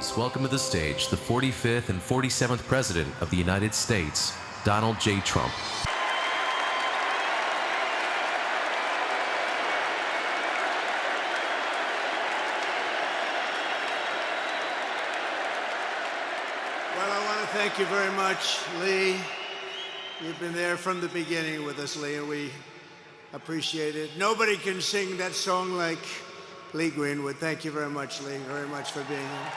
Please welcome to the stage the 45th and 47th President of the United States, Donald J. Trump. Well, I want to thank you very much, Lee. You've been there from the beginning with us, Lee, and we appreciate it. Nobody can sing that song like Lee Greenwood. Thank you very much, Lee, very much for being here.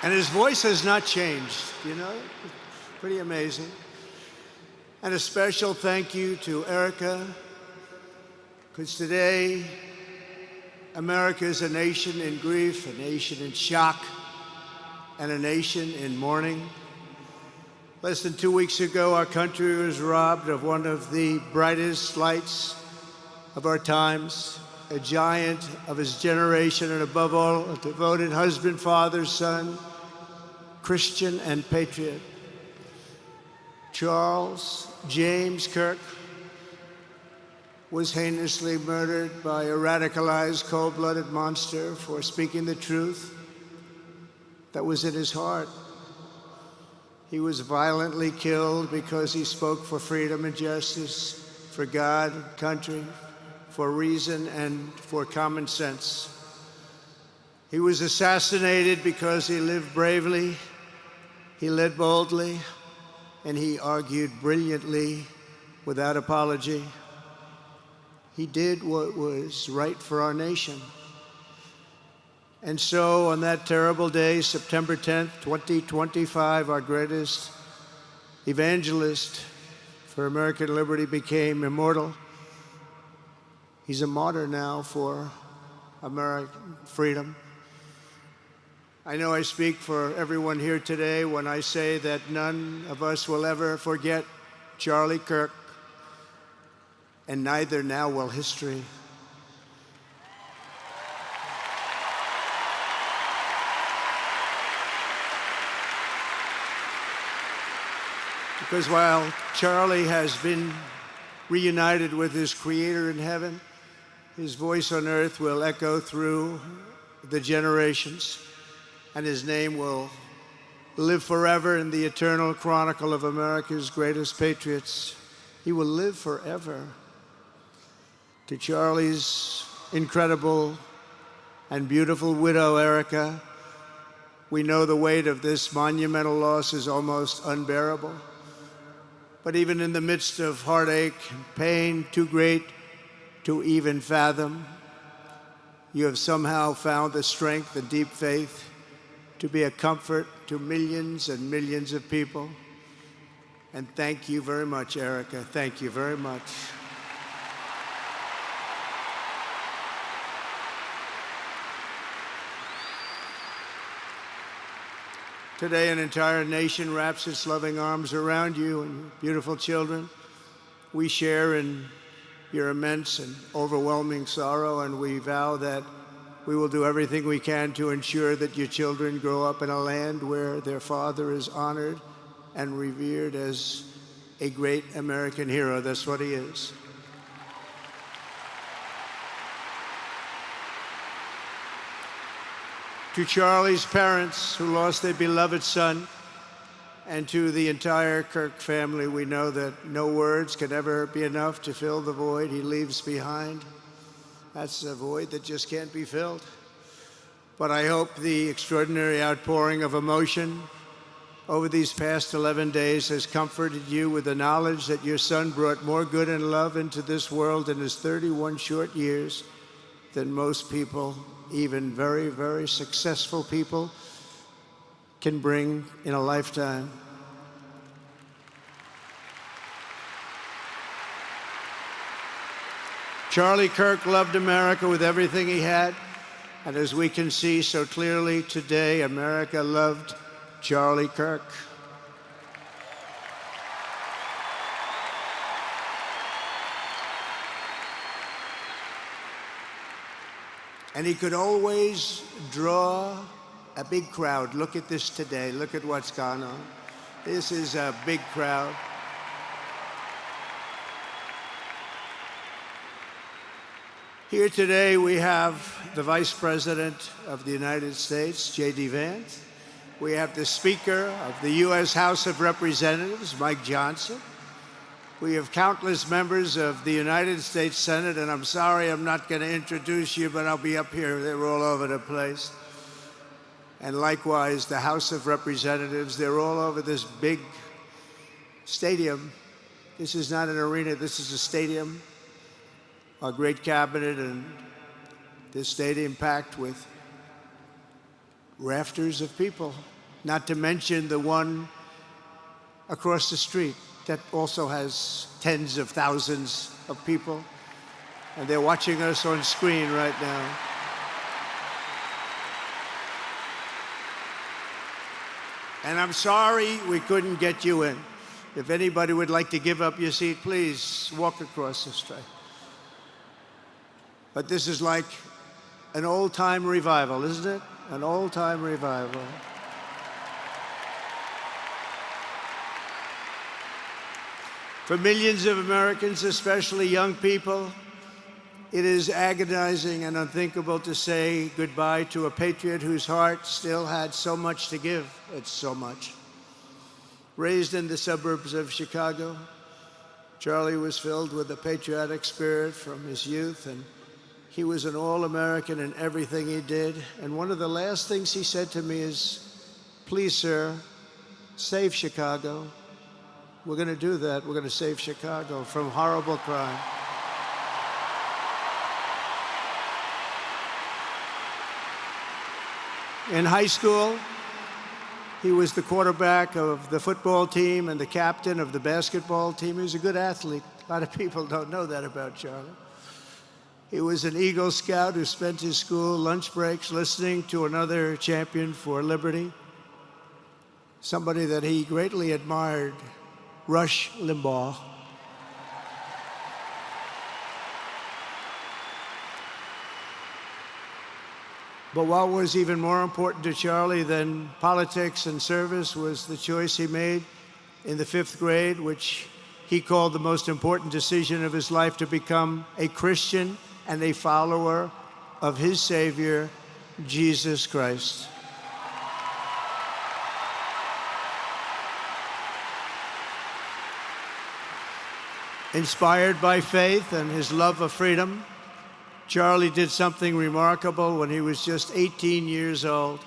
And his voice has not changed, you know? Pretty amazing. And a special thank you to Erica, because today, America is a nation in grief, a nation in shock, and a nation in mourning. Less than 2 weeks ago, our country was robbed of one of the brightest lights of our times, a giant of his generation, and above all, a devoted husband, father, son, Christian, and patriot. Charles James Kirk was heinously murdered by a radicalized, cold-blooded monster for speaking the truth that was in his heart. He was violently killed because he spoke for freedom and justice, for God and country, for reason and for common sense. He was assassinated because he lived bravely, he led boldly, and he argued brilliantly without apology. He did what was right for our nation. And so on that terrible day, September 10th, 2025, our greatest evangelist for American liberty became immortal. He's a martyr now for American freedom. I know I speak for everyone here today when I say that none of us will ever forget Charlie Kirk, and neither now will history. Because while Charlie has been reunited with his Creator in heaven, his voice on earth will echo through the generations, and his name will live forever in the eternal chronicle of America's greatest patriots. He will live forever. To Charlie's incredible and beautiful widow, Erica, we know the weight of this monumental loss is almost unbearable. But even in the midst of heartache and pain too great to even fathom, you have somehow found the strength and deep faith to be a comfort to millions and millions of people. And thank you very much, Erica. Thank you very much. Today, an entire nation wraps its loving arms around you and your beautiful children. We share in your immense and overwhelming sorrow, and we vow that we will do everything we can to ensure that your children grow up in a land where their father is honored and revered as a great American hero. That's what he is. To Charlie's parents who lost their beloved son, and to the entire Kirk family, we know that no words can ever be enough to fill the void he leaves behind. That's a void that just can't be filled. But I hope the extraordinary outpouring of emotion over these past 11 days has comforted you with the knowledge that your son brought more good and love into this world in his 31 short years than most people, even very, very successful people, can bring in a lifetime. Charlie Kirk loved America with everything he had, and as we can see so clearly today, America loved Charlie Kirk. And he could always draw a big crowd. Look at this today. Look at what's gone on. This is a big crowd. Here today we have the Vice President of the United States, J.D. Vance. We have the Speaker of the U.S. House of Representatives, Mike Johnson. We have countless members of the United States Senate, and I'm sorry I'm not going to introduce you, but I'll be up here. They're all over the place. And likewise, the House of Representatives, they're all over this big stadium. This is not an arena, this is a stadium. Our great cabinet and this stadium packed with rafters of people, not to mention the one across the street that also has tens of thousands of people, and they're watching us on screen right now. And I'm sorry we couldn't get you in. If anybody would like to give up your seat, please walk across the street. But this is like an old-time revival, isn't it? An old-time revival. For millions of Americans, especially young people, it is agonizing and unthinkable to say goodbye to a patriot whose heart still had so much to give. It's so much. Raised in the suburbs of Chicago, Charlie was filled with a patriotic spirit from his youth, and he was an all-American in everything he did. And one of the last things he said to me is, please, sir, save Chicago. We're going to do that. We're going to save Chicago from horrible crime. In high school, he was the quarterback of the football team and the captain of the basketball team. He was a good athlete. A lot of people don't know that about Charlie. He was an Eagle Scout who spent his school lunch breaks listening to another champion for liberty, somebody that he greatly admired, Rush Limbaugh. But what was even more important to Charlie than politics and service was the choice he made in the 5th grade, which he called the most important decision of his life, to become a Christian and a follower of his Savior, Jesus Christ. Inspired by faith and his love of freedom, Charlie did something remarkable when he was just 18 years old.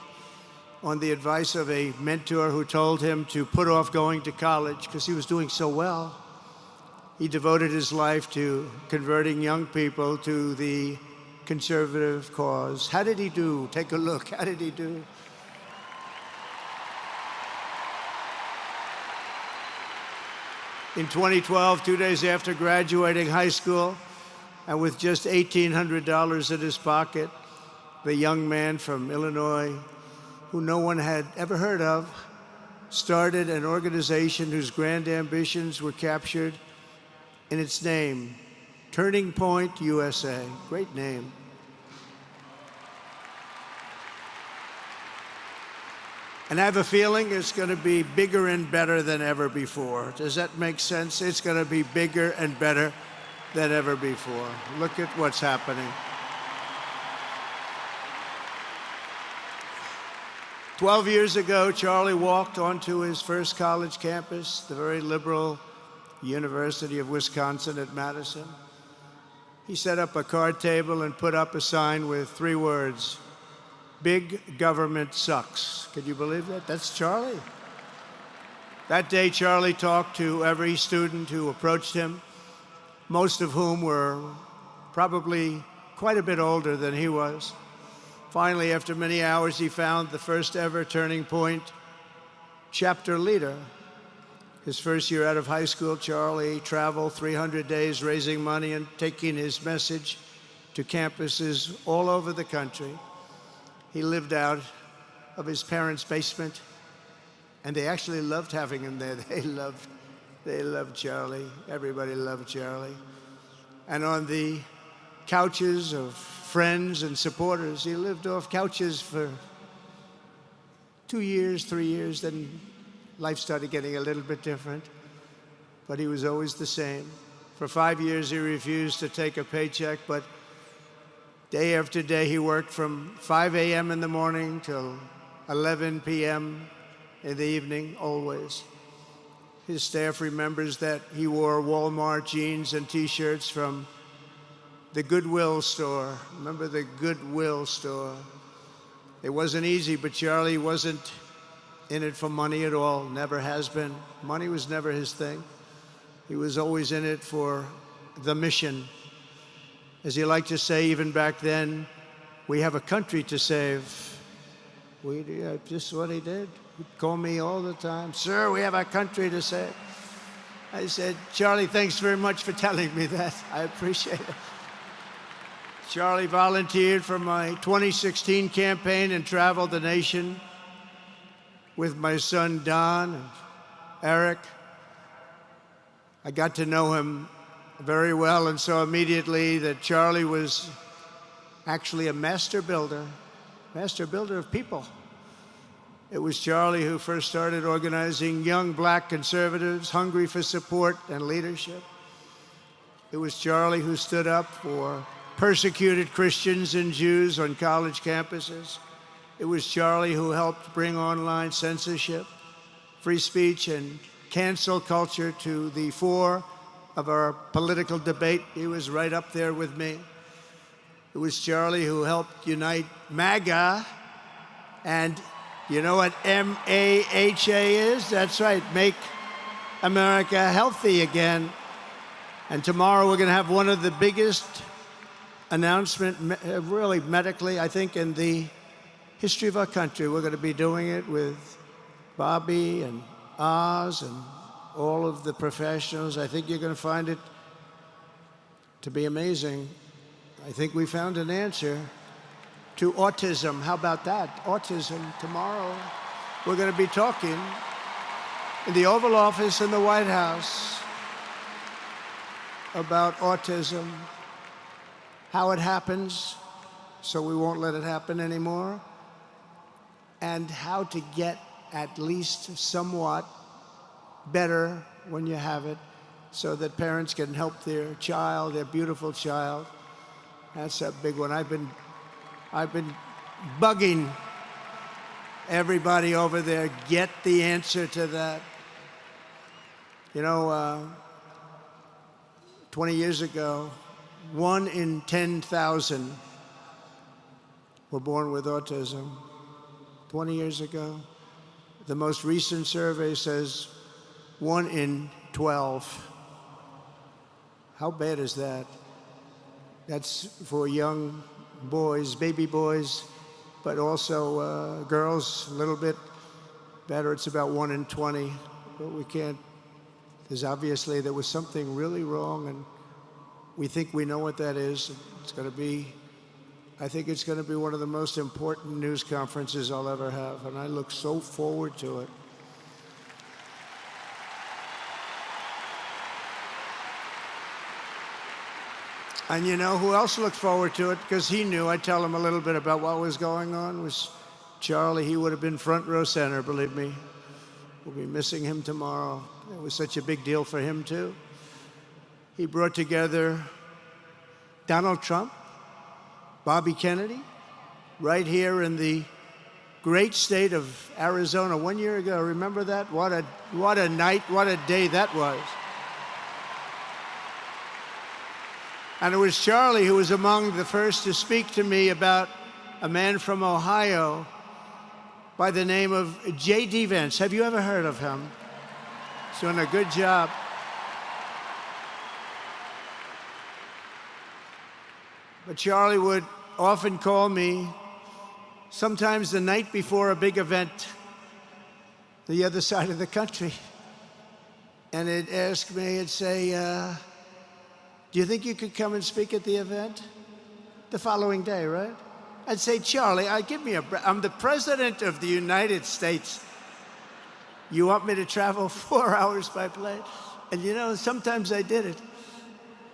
On the advice of a mentor who told him to put off going to college because he was doing so well, he devoted his life to converting young people to the conservative cause. How did he do? Take a look. How did he do? In 2012, 2 days after graduating high school, and with just $1,800 in his pocket, the young man from Illinois, who no one had ever heard of, started an organization whose grand ambitions were captured in its name, Turning Point USA. Great name. And I have a feeling it's going to be bigger and better than ever before. Does that make sense? It's going to be bigger and better than ever before. Look at what's happening. 12 years ago, Charlie walked onto his first college campus, the very liberal University of Wisconsin at Madison. He set up a card table and put up a sign with 3 words, "Big government sucks." Could you believe that? That's Charlie. That day, Charlie talked to every student who approached him, most of whom were probably quite a bit older than he was. Finally, after many hours, he found the first ever Turning Point chapter leader. His first year out of high school, Charlie traveled 300 days raising money and taking his message to campuses all over the country. He lived out of his parents' basement, and they actually loved having him there. They loved Charlie. Everybody loved Charlie. And on the couches of friends and supporters, he lived off couches for 2 years, 3 years, then life started getting a little bit different, but he was always the same. For 5 years, he refused to take a paycheck, but Day after day, he worked from 5 a.m. in the morning till 11 p.m. in the evening, always. His staff remembers that he wore Walmart jeans and T-shirts from the Goodwill store. Remember the Goodwill store? It wasn't easy, but Charlie wasn't in it for money at all, never has been. Money was never his thing. He was always in it for the mission. As he liked to say, even back then, we have a country to save. Just what he did. He'd call me all the time, sir, we have a country to save. I said, Charlie, thanks very much for telling me that. I appreciate it. Charlie volunteered for my 2016 campaign and traveled the nation with my son, Don and Eric. I got to know him very well and saw immediately that Charlie was actually a master builder of people. It was Charlie who first started organizing young black conservatives hungry for support and leadership. It was Charlie who stood up for persecuted Christians and Jews on college campuses. It was Charlie who helped bring online censorship, free speech, and cancel culture to the fore of our political debate. He was right up there with me. It was Charlie who helped unite MAGA, and you know what M-A-H-A is? That's right, Make America Healthy Again. And tomorrow we're going to have one of the biggest announcements, really medically, I think, in the history of our country. We're going to be doing it with Bobby and Oz and all of the professionals. I think you're going to find it to be amazing. I think we found an answer to autism. How about that? Autism tomorrow. We're going to be talking in the Oval Office in the White House about autism, how it happens, so we won't let it happen anymore, and how to get at least somewhat better when you have it, so that parents can help their child, their beautiful child. That's a big one. I've been bugging everybody over there, get the answer to that. You know, 20 years ago, 1 in 10,000 were born with autism. 20 years ago. The most recent survey says 1 in 12. How bad is that? That's for young boys, baby boys, but also girls, a little bit better. It's about 1 in 20. But we can't, because obviously there was something really wrong, and we think we know what that is. It's going to be, I think it's going to be one of the most important news conferences I'll ever have, and I look so forward to it. And you know who else looked forward to it? Because he knew. I'd tell him a little bit about what was going on. Was Charlie. He would have been front row center, believe me. We'll be missing him tomorrow. It was such a big deal for him, too. He brought together Donald Trump, Bobby Kennedy, right here in the great state of Arizona 1 year ago. Remember that? What a night, what a day that was. And it was Charlie who was among the first to speak to me about a man from Ohio by the name of J.D. Vance. Have you ever heard of him? He's doing a good job. But Charlie would often call me, sometimes the night before a big event, the other side of the country. And he'd ask me, he'd say, do you think you could come and speak at the event? The following day, right? I'd say, Charlie, give me a break. I'm the President of the United States. You want me to travel 4 hours by plane? And you know, sometimes I did it.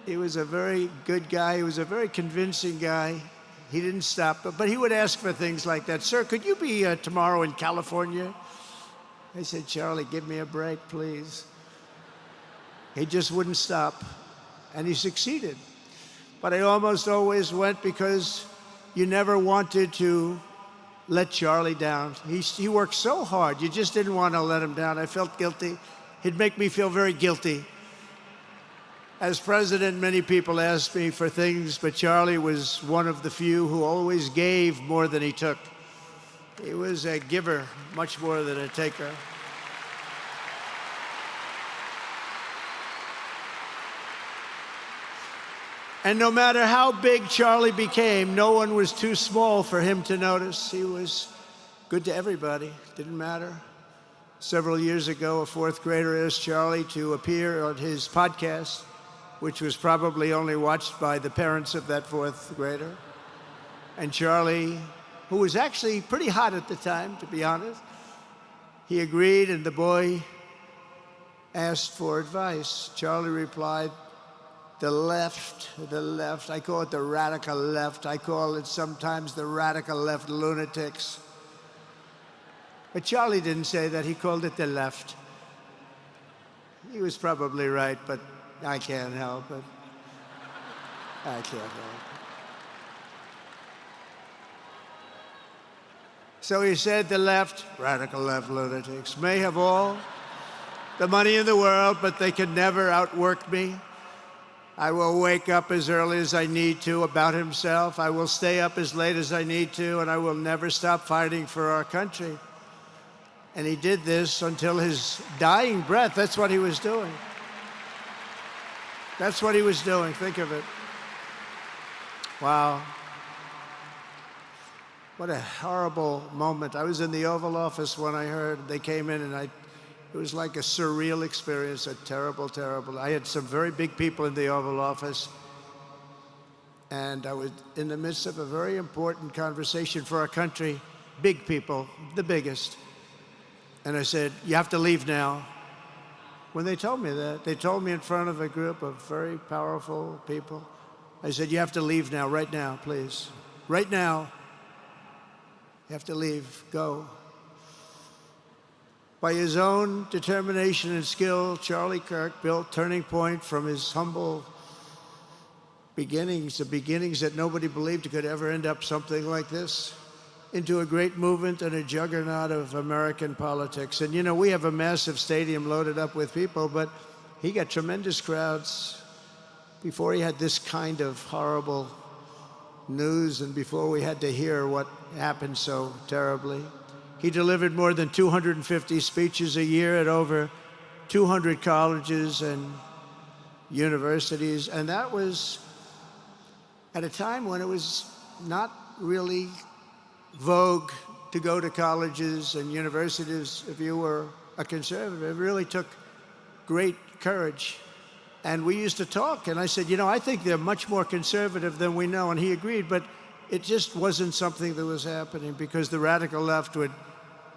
He was a very good guy. He was a very convincing guy. He didn't stop, but he would ask for things like that. Sir, could you be tomorrow in California? I said, Charlie, give me a break, please. He just wouldn't stop. And he succeeded. But I almost always went because you never wanted to let Charlie down. He worked so hard. You just didn't want to let him down. I felt guilty. He'd make me feel very guilty. As president, many people asked me for things, but Charlie was one of the few who always gave more than he took. He was a giver, much more than a taker. And no matter how big Charlie became, no one was too small for him to notice. He was good to everybody. Didn't matter. Several years ago, a fourth grader asked Charlie to appear on his podcast, which was probably only watched by the parents of that fourth grader. And Charlie, who was actually pretty hot at the time, to be honest, he agreed, and the boy asked for advice. Charlie replied, the left. I call it the radical left. I call it sometimes the radical left lunatics. But Charlie didn't say that. He called it the left. He was probably right, but I can't help it. I can't help it. So he said the left, radical left lunatics, may have all the money in the world, but they can never outwork me. I will wake up as early as I need to, about himself. I will stay up as late as I need to, and I will never stop fighting for our country. And he did this until his dying breath. That's what he was doing. That's what he was doing. Think of it. Wow. What a horrible moment. I was in the Oval Office when I heard they came in, and it was like a surreal experience, a terrible, terrible. I had some very big people in the Oval Office, and I was in the midst of a very important conversation for our country, big people, the biggest. And I said, you have to leave now. When they told me that, they told me in front of a group of very powerful people. I said, you have to leave now, right now, please. Right now. You have to leave, go. By his own determination and skill, Charlie Kirk built Turning Point from his humble beginnings, the beginnings that nobody believed could ever end up something like this, into a great movement and a juggernaut of American politics. And you know, we have a massive stadium loaded up with people, but he got tremendous crowds before he had this kind of horrible news and before we had to hear what happened so terribly. He delivered more than 250 speeches a year at over 200 colleges and universities, and that was at a time when it was not really vogue to go to colleges and universities if you were a conservative. It really took great courage. And we used to talk, and I said, you know, I think they're much more conservative than we know, and he agreed, but it just wasn't something that was happening because the radical left would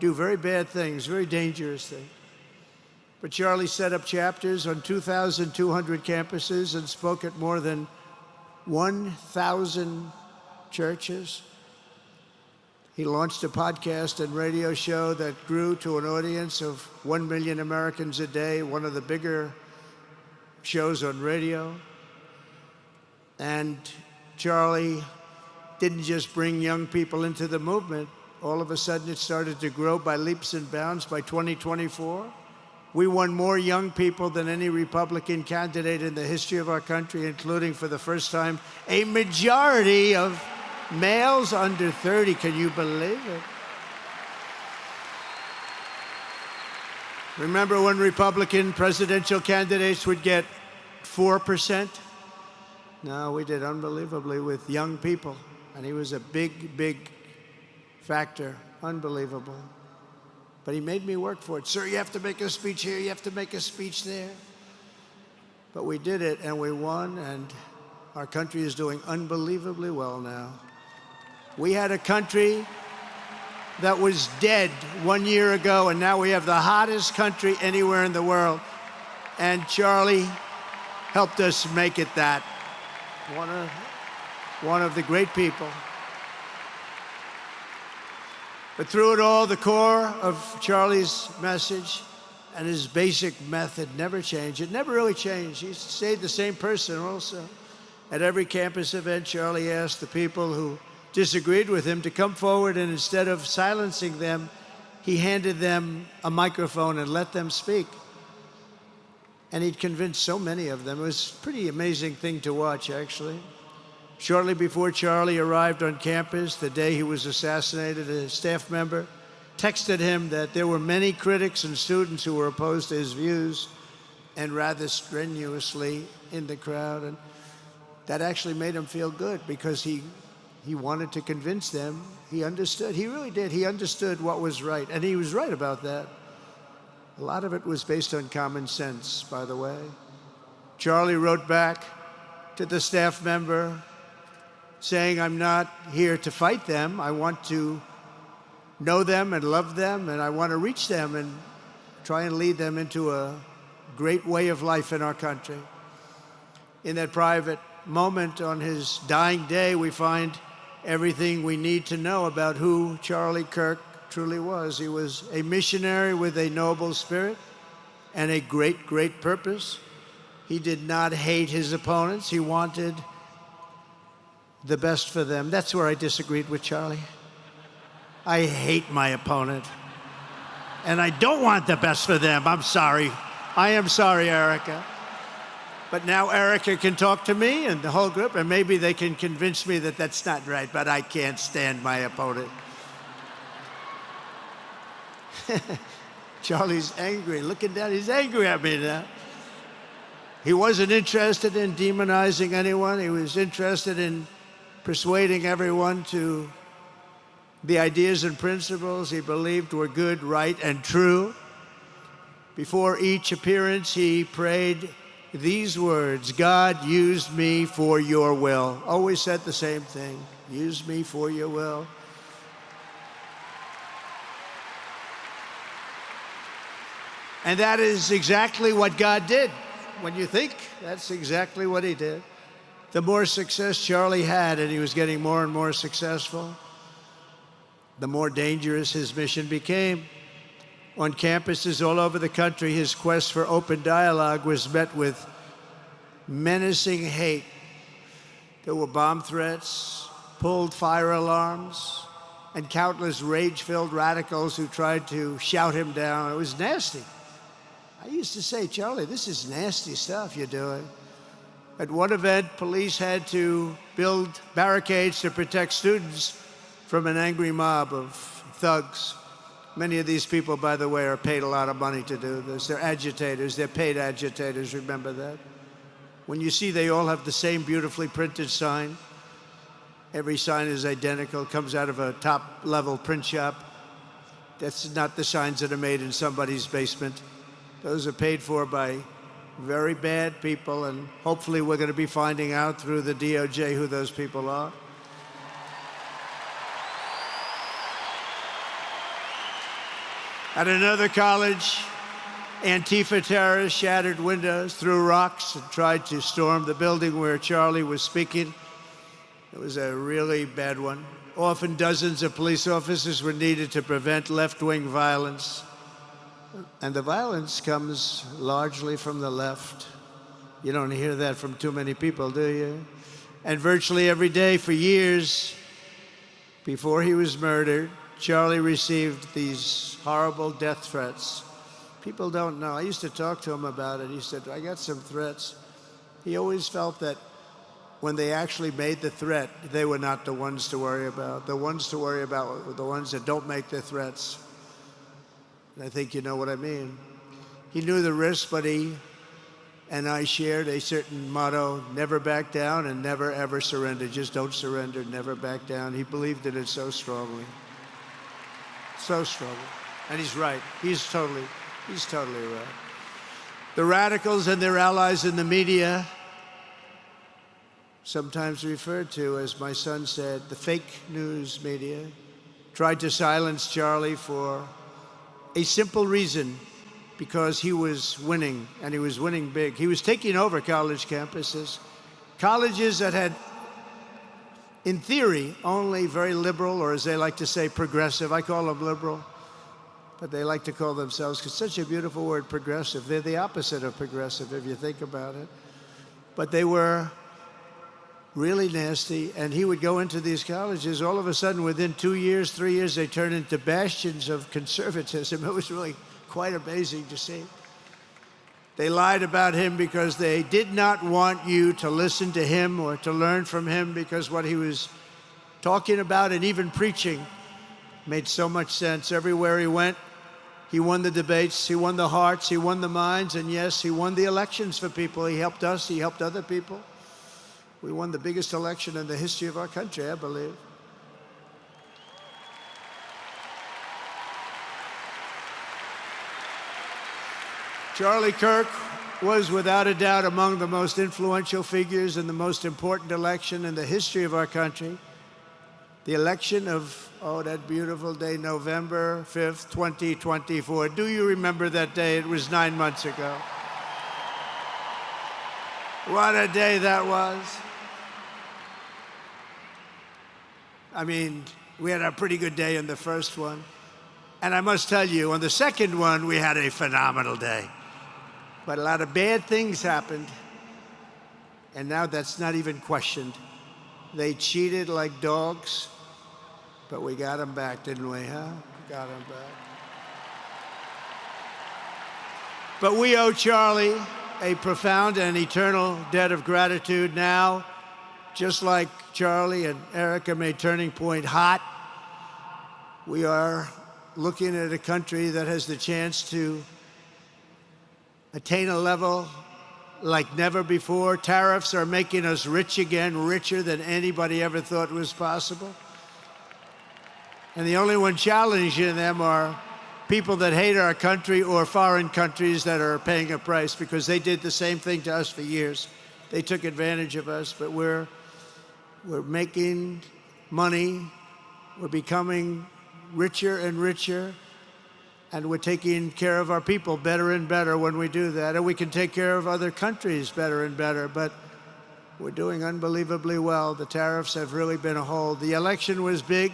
do very bad things, very dangerous things. But Charlie set up chapters on 2,200 campuses and spoke at more than 1,000 churches. He launched a podcast and radio show that grew to an audience of 1 million Americans a day, one of the bigger shows on radio. And Charlie didn't just bring young people into the movement. All of a sudden, it started to grow by leaps and bounds. By 2024, we won more young people than any Republican candidate in the history of our country, including, for the first time, a majority of males under 30. Can you believe it? Remember when Republican presidential candidates would get 4%? No, we did unbelievably with young people. And he was a big, big factor. Unbelievable. But he made me work for it. Sir, you have to make a speech here. You have to make a speech there. But we did it, and we won, and our country is doing unbelievably well now. We had a country that was dead 1 year ago, and now we have the hottest country anywhere in the world. And Charlie helped us make it that. One of the great people. But through it all, the core of Charlie's message and his basic method never changed. It never really changed. He stayed the same person also. At every campus event, Charlie asked the people who disagreed with him to come forward, and instead of silencing them, he handed them a microphone and let them speak. And he'd convinced so many of them. It was a pretty amazing thing to watch, actually. Shortly before Charlie arrived on campus, the day he was assassinated, a staff member texted him that there were many critics and students who were opposed to his views and rather strenuously in the crowd. And that actually made him feel good because he wanted to convince them. He understood. He really did. He understood what was right. And he was right about that. A lot of it was based on common sense, by the way. Charlie wrote back to the staff member saying, I'm not here to fight them. I want to know them and love them, and I want to reach them and try and lead them into a great way of life in our country. In that private moment on his dying day, we find everything we need to know about who Charlie Kirk truly was. He was a missionary with a noble spirit and a great, great purpose. He did not hate his opponents. He wanted the best for them. That's where I disagreed with Charlie. I hate my opponent, and I don't want the best for them. I'm sorry. I am sorry, Erica. But now Erica can talk to me and the whole group, and maybe they can convince me that that's not right, but I can't stand my opponent. Charlie's angry. Looking down, he's angry at me now. He wasn't interested in demonizing anyone. He was interested in persuading everyone to the ideas and principles he believed were good, right, and true. Before each appearance, he prayed these words, God, use me for your will. Always said the same thing, use me for your will. And that is exactly what God did. When you think, that's exactly what he did. The more success Charlie had, and he was getting more and more successful, the more dangerous his mission became. On campuses all over the country, his quest for open dialogue was met with menacing hate. There were bomb threats, pulled fire alarms, and countless rage-filled radicals who tried to shout him down. It was nasty. I used to say, Charlie, this is nasty stuff you're doing. At one event, police had to build barricades to protect students from an angry mob of thugs. Many of these people, by the way, are paid a lot of money to do this. They're agitators. They're paid agitators. Remember that. When you see they all have the same beautifully printed sign, every sign is identical, comes out of a top-level print shop. That's not the signs that are made in somebody's basement. Those are paid for by very bad people, and hopefully we're going to be finding out through the DOJ who those people are. At another college, Antifa terrorists shattered windows, threw rocks, and tried to storm the building where Charlie was speaking. It was a really bad one. Often dozens of police officers were needed to prevent left-wing violence. And the violence comes largely from the left. You don't hear that from too many people, do you? And virtually every day for years before he was murdered, Charlie received these horrible death threats. People don't know. I used to talk to him about it. He said, I got some threats. He always felt that when they actually made the threat, they were not the ones to worry about. The ones to worry about were the ones that don't make the threats. And I think you know what I mean. He knew the risk, but he and I shared a certain motto, never back down and never ever surrender. Just don't surrender, never back down. He believed in it so strongly. So strongly. And he's right. He's totally right. The radicals and their allies in the media, sometimes referred to, as my son said, the fake news media, tried to silence Charlie for a simple reason, because he was winning, and he was winning big. He was taking over college campuses, colleges that had, in theory, only very liberal, or as they like to say, progressive. I call them liberal, but they like to call themselves, because it's such a beautiful word, progressive. They're the opposite of progressive, if you think about it. But they were really nasty. And he would go into these colleges. All of a sudden, within 2 years, 3 years, they turned into bastions of conservatism. It was really quite amazing to see. They lied about him because they did not want you to listen to him or to learn from him, because what he was talking about and even preaching made so much sense. Everywhere he went, he won the debates, he won the hearts, he won the minds, and yes, he won the elections for people. He helped us, he helped other people. We won the biggest election in the history of our country, I believe. Charlie Kirk was without a doubt among the most influential figures in the most important election in the history of our country. The election of, oh, that beautiful day, November 5th, 2024. Do you remember that day? It was 9 months ago. What a day that was. I mean, we had a pretty good day in the first one. And I must tell you, on the second one, we had a phenomenal day. But a lot of bad things happened, and now that's not even questioned. They cheated like dogs, but we got them back, didn't we, huh? We got them back. But we owe Charlie a profound and eternal debt of gratitude now, just like Charlie and Erica made Turning Point hot. We are looking at a country that has the chance to attain a level like never before. Tariffs are making us rich again, richer than anybody ever thought was possible. And the only one challenging them are people that hate our country or foreign countries that are paying a price, because they did the same thing to us for years. They took advantage of us, but we're making money. We're becoming richer and richer. And we're taking care of our people better and better when we do that. And we can take care of other countries better and better. But we're doing unbelievably well. The tariffs have really been a hold. The election was big,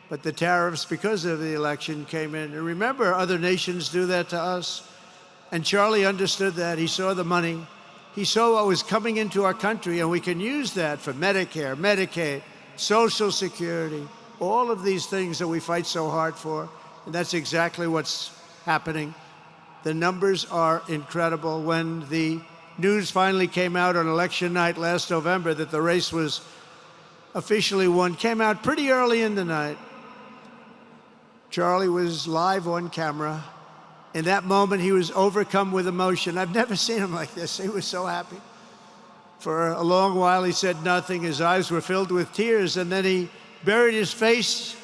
but the tariffs, because of the election, came in. And remember, other nations do that to us. And Charlie understood that. He saw the money. He saw what was coming into our country, and we can use that for Medicare, Medicaid, Social Security, all of these things that we fight so hard for. And that's exactly what's happening. The numbers are incredible. When the news finally came out on election night last November that the race was officially won, came out pretty early in the night. Charlie was live on camera. In that moment, he was overcome with emotion. I've never seen him like this. He was so happy. For a long while, he said nothing. His eyes were filled with tears, and then he buried his face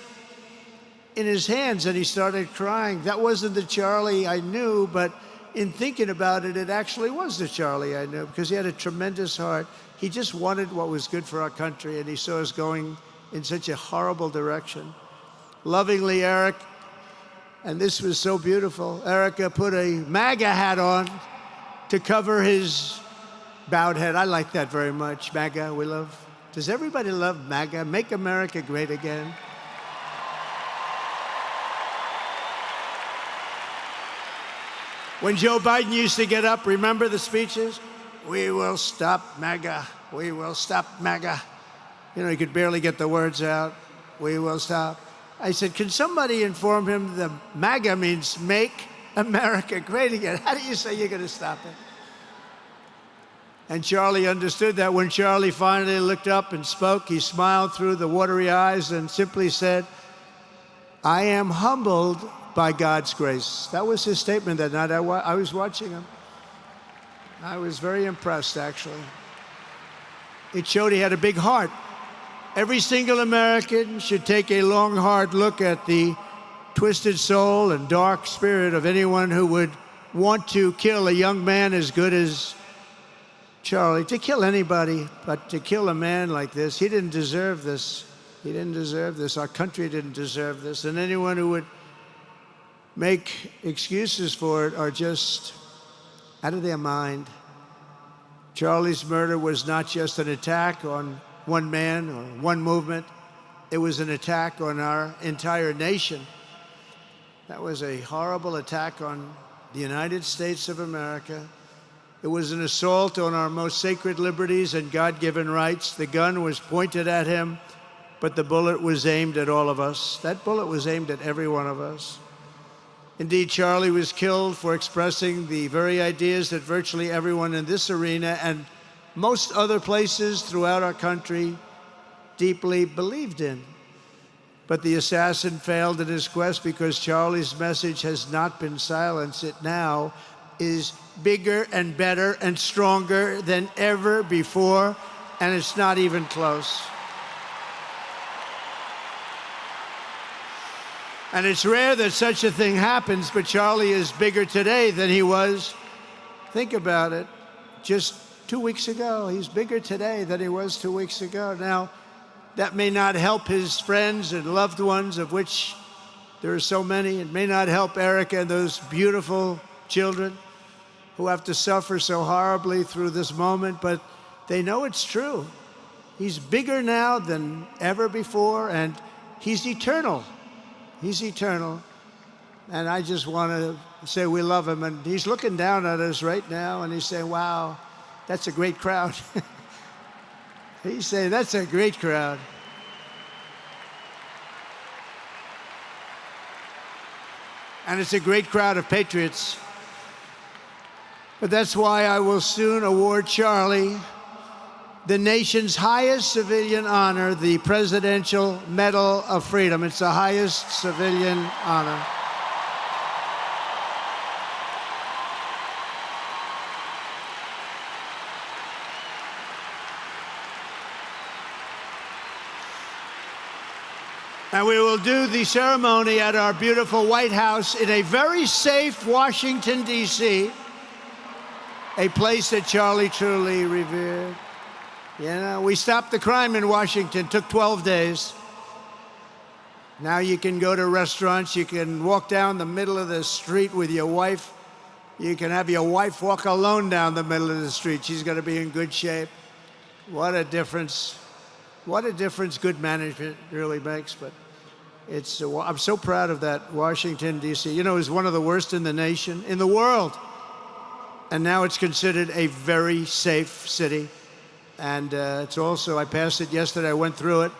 in his hands and he started crying. That wasn't the Charlie I knew, but in thinking about it, it actually was the Charlie I knew, because he had a tremendous heart. He just wanted what was good for our country, and he saw us going in such a horrible direction. Lovingly, Eric, and this was so beautiful, Erica put a MAGA hat on to cover his bowed head. I like that very much. MAGA, we love. Does everybody love MAGA? Make America Great Again. When Joe Biden used to get up, remember the speeches? We will stop MAGA. We will stop MAGA. You know, he could barely get the words out. We will stop. I said, can somebody inform him that MAGA means Make America Great Again? How do you say you're going to stop it? And Charlie understood that. When Charlie finally looked up and spoke, he smiled through the watery eyes and simply said, I am humbled by God's grace. That was his statement that night. I was watching him. I was very impressed, actually. It showed he had a big heart. Every single American should take a long, hard look at the twisted soul and dark spirit of anyone who would want to kill a young man as good as Charlie. To kill anybody, but to kill a man like this, he didn't deserve this. He didn't deserve this. Our country didn't deserve this. And anyone who would make excuses for it are just out of their mind. Charlie's murder was not just an attack on one man or one movement. It was an attack on our entire nation. That was a horrible attack on the United States of America. It was an assault on our most sacred liberties and God-given rights. The gun was pointed at him, but the bullet was aimed at all of us. That bullet was aimed at every one of us. Indeed, Charlie was killed for expressing the very ideas that virtually everyone in this arena and most other places throughout our country deeply believed in. But the assassin failed in his quest because Charlie's message has not been silenced. It now is bigger and better and stronger than ever before, and it's not even close. And it's rare that such a thing happens, but Charlie is bigger today than he was, think about it, just 2 weeks ago. He's bigger today than he was 2 weeks ago. Now, that may not help his friends and loved ones, of which there are so many. It may not help Erica and those beautiful children who have to suffer so horribly through this moment, but they know it's true. He's bigger now than ever before, and he's eternal. He's eternal. And I just want to say we love him. And he's looking down at us right now, and he's saying, wow, that's a great crowd. He's saying, that's a great crowd. And it's a great crowd of patriots. But that's why I will soon award Charlie the nation's highest civilian honor, the Presidential Medal of Freedom. It's the highest civilian honor. And we will do the ceremony at our beautiful White House in a very safe Washington, D.C., a place that Charlie truly revered. You know, we stopped the crime in Washington, took 12 days. Now you can go to restaurants, you can walk down the middle of the street with your wife. You can have your wife walk alone down the middle of the street. She's going to be in good shape. What a difference. What a difference good management really makes. But it's, I'm so proud of that, Washington, D.C. You know, it's one of the worst in the nation, in the world. And now it's considered a very safe city. And it's also, I passed it yesterday, I went through it,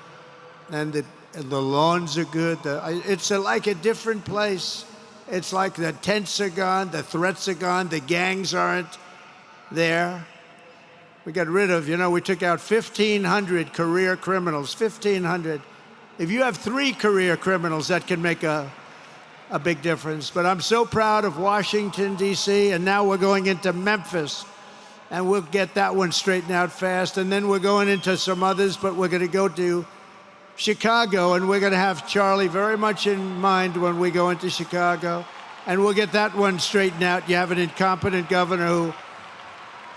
and the lawns are good. It's like a different place. It's like the tents are gone, the threats are gone, the gangs aren't there. We got rid of, you know, we took out 1,500 career criminals, 1,500. If you have 3 career criminals, that can make a big difference. But I'm so proud of Washington, D.C., and now we're going into Memphis. And we'll get that one straightened out fast. And then we're going into some others, but we're going to go to Chicago, and we're going to have Charlie very much in mind when we go into Chicago. And we'll get that one straightened out. You have an incompetent governor who,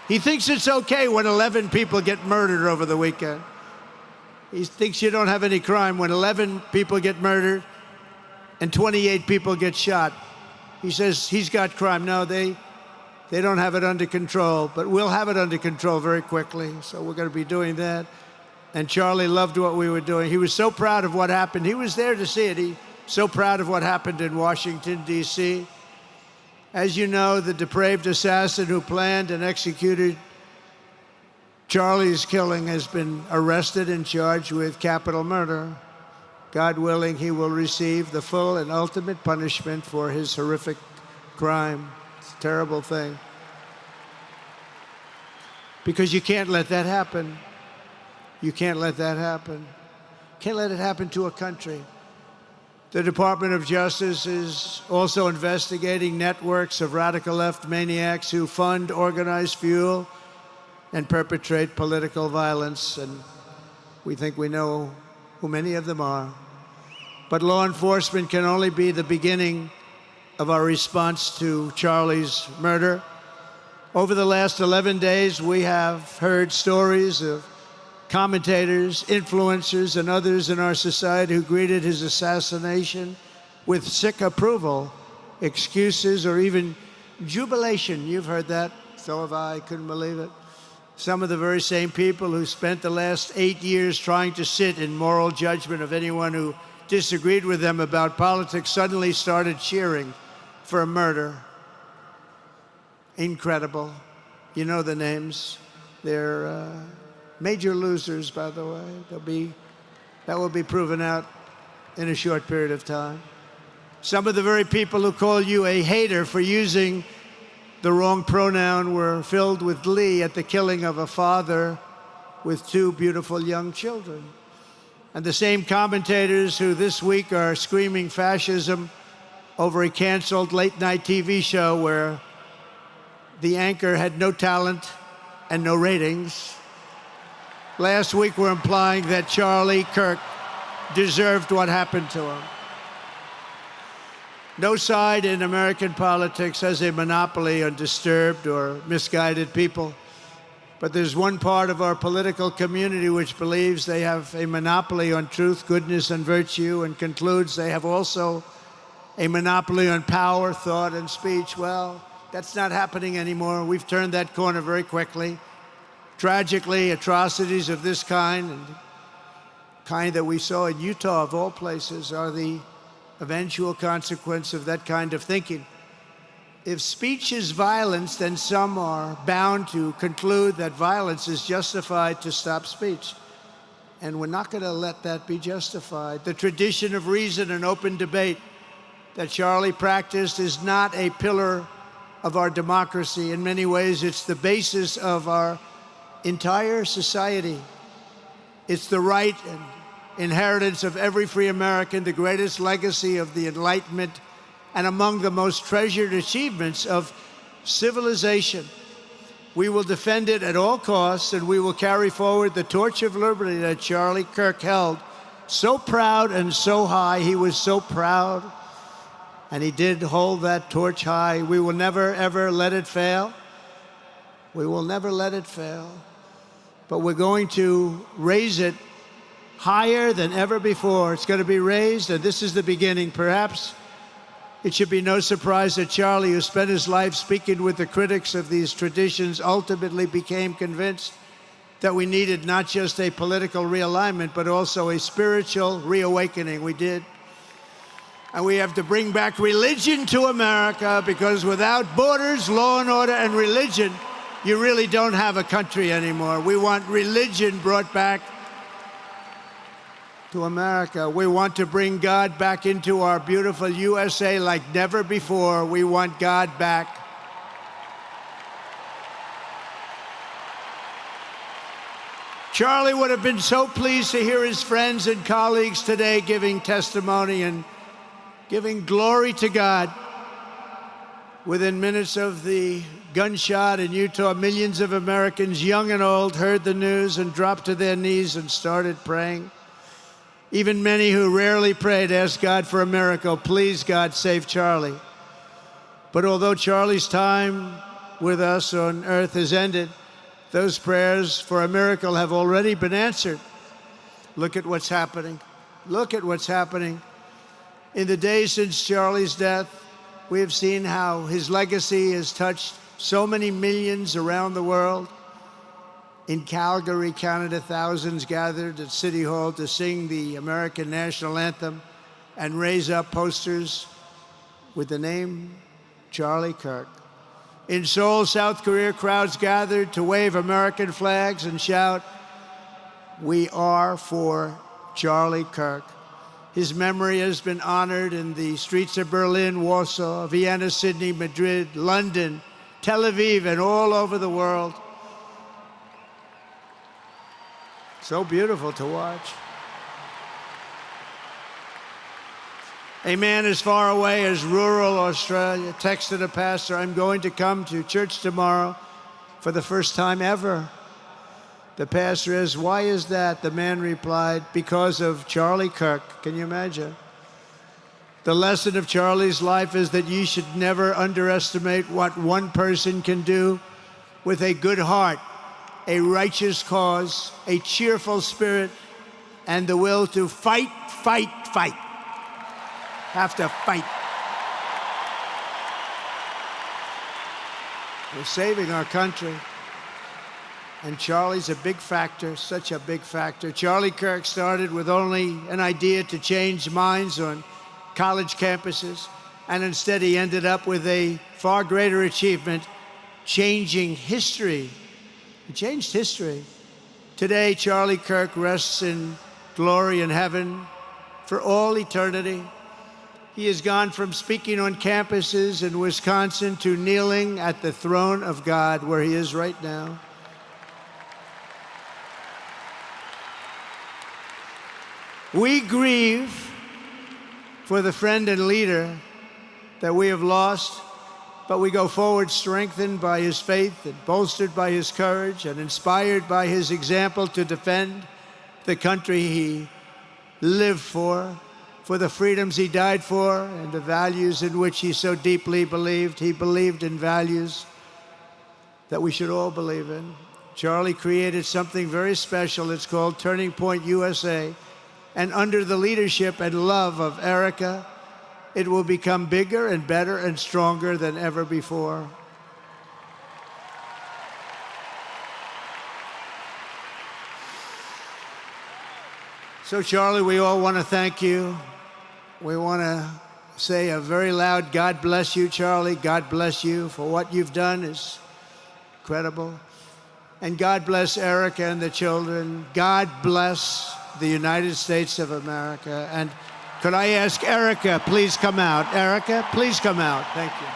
he thinks it's okay when 11 people get murdered over the weekend. He thinks you don't have any crime when 11 people get murdered and 28 people get shot. He says he's got crime. No, they don't have it under control, but we'll have it under control very quickly. So we're going to be doing that. And Charlie loved what we were doing. He was so proud of what happened. He was there to see it. He's so proud of what happened in Washington, D.C. As you know, the depraved assassin who planned and executed Charlie's killing has been arrested and charged with capital murder. God willing, he will receive the full and ultimate punishment for his horrific crime. It's a terrible thing. Because you can't let that happen. You can't let that happen. Can't let it happen to a country. The Department of Justice is also investigating networks of radical left maniacs who fund, organize, fuel, and perpetrate political violence. And we think we know who many of them are. But law enforcement can only be the beginning of our response to Charlie's murder. Over the last 11 days, we have heard stories of commentators, influencers, and others in our society who greeted his assassination with sick approval, excuses, or even jubilation. You've heard that. So have I. Couldn't believe it. Some of the very same people who spent the last 8 years trying to sit in moral judgment of anyone who disagreed with them about politics suddenly started cheering for a murder. Incredible. You know the names. They're major losers, by the way. That will be proven out in a short period of time. Some of the very people who call you a hater for using the wrong pronoun were filled with glee at the killing of a father with 2 beautiful young children. And the same commentators who this week are screaming fascism over a canceled late-night TV show where the anchor had no talent and no ratings, last week were implying that Charlie Kirk deserved what happened to him. No side in American politics has a monopoly on disturbed or misguided people. But there's one part of our political community which believes they have a monopoly on truth, goodness, and virtue, and concludes they have also a monopoly on power, thought, and speech. Well, that's not happening anymore. We've turned that corner very quickly. Tragically, atrocities of this kind, and kind that we saw in Utah, of all places, are the eventual consequence of that kind of thinking. If speech is violence, then some are bound to conclude that violence is justified to stop speech. And we're not going to let that be justified. The tradition of reason and open debate that Charlie practiced is not a pillar of our democracy. In many ways, it's the basis of our entire society. It's the right and inheritance of every free American, the greatest legacy of the Enlightenment, and among the most treasured achievements of civilization. We will defend it at all costs, and we will carry forward the torch of liberty that Charlie Kirk held so proud and so high. He was so proud, and he did hold that torch high. We will never, ever let it fail. We will never let it fail. But we're going to raise it higher than ever before. It's going to be raised, and this is the beginning. Perhaps it should be no surprise that Charlie, who spent his life speaking with the critics of these traditions, ultimately became convinced that we needed not just a political realignment, but also a spiritual reawakening. We did. And we have to bring back religion to America, because without borders, law and order, and religion, you really don't have a country anymore. We want religion brought back to America. We want to bring God back into our beautiful USA like never before. We want God back. Charlie would have been so pleased to hear his friends and colleagues today giving testimony and giving glory to God. Within minutes of the gunshot in Utah, millions of Americans, young and old, heard the news and dropped to their knees and started praying. Even many who rarely prayed asked God for a miracle. Please, God, save Charlie. But although Charlie's time with us on earth has ended, those prayers for a miracle have already been answered. Look at what's happening. Look at what's happening. In the days since Charlie's death, we have seen how his legacy has touched so many millions around the world. In Calgary, Canada, thousands gathered at City Hall to sing the American national anthem and raise up posters with the name Charlie Kirk. In Seoul, South Korea, crowds gathered to wave American flags and shout, "We are for Charlie Kirk." His memory has been honored in the streets of Berlin, Warsaw, Vienna, Sydney, Madrid, London, Tel Aviv, and all over the world. So beautiful to watch. A man as far away as rural Australia texted a pastor, "I'm going to come to church tomorrow for the first time ever." The pastor asked, "Why is that?" The man replied, "Because of Charlie Kirk." Can you imagine? The lesson of Charlie's life is that you should never underestimate what one person can do with a good heart, a righteous cause, a cheerful spirit, and the will to fight, fight, fight. Have to fight. We're saving our country. And Charlie's a big factor, such a big factor. Charlie Kirk started with only an idea to change minds on college campuses, and instead he ended up with a far greater achievement, changing history. He changed history. Today, Charlie Kirk rests in glory in heaven for all eternity. He has gone from speaking on campuses in Wisconsin to kneeling at the throne of God, where he is right now. We grieve for the friend and leader that we have lost, but we go forward strengthened by his faith and bolstered by his courage and inspired by his example to defend the country he lived for the freedoms he died for, and the values in which he so deeply believed. He believed in values that we should all believe in. Charlie created something very special. It's called Turning Point USA. And under the leadership and love of Erica, it will become bigger and better and stronger than ever before. So, Charlie, we all want to thank you. We want to say a very loud God bless you, Charlie. God bless you for what you've done is incredible. And God bless Erica and the children. God bless the United States of America. And could I ask Erica, please come out. Erica, please come out. Thank you.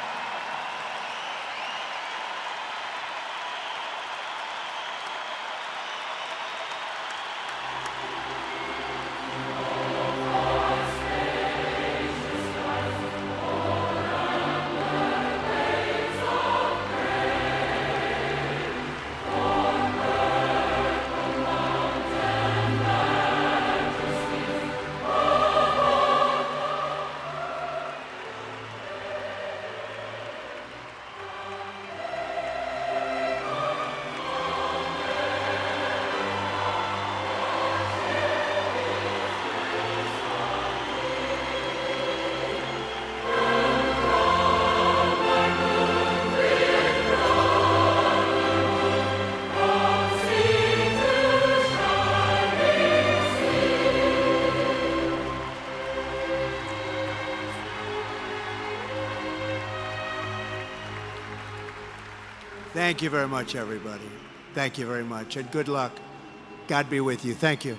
Thank you very much, everybody. Thank you very much, and good luck. God be with you. Thank you.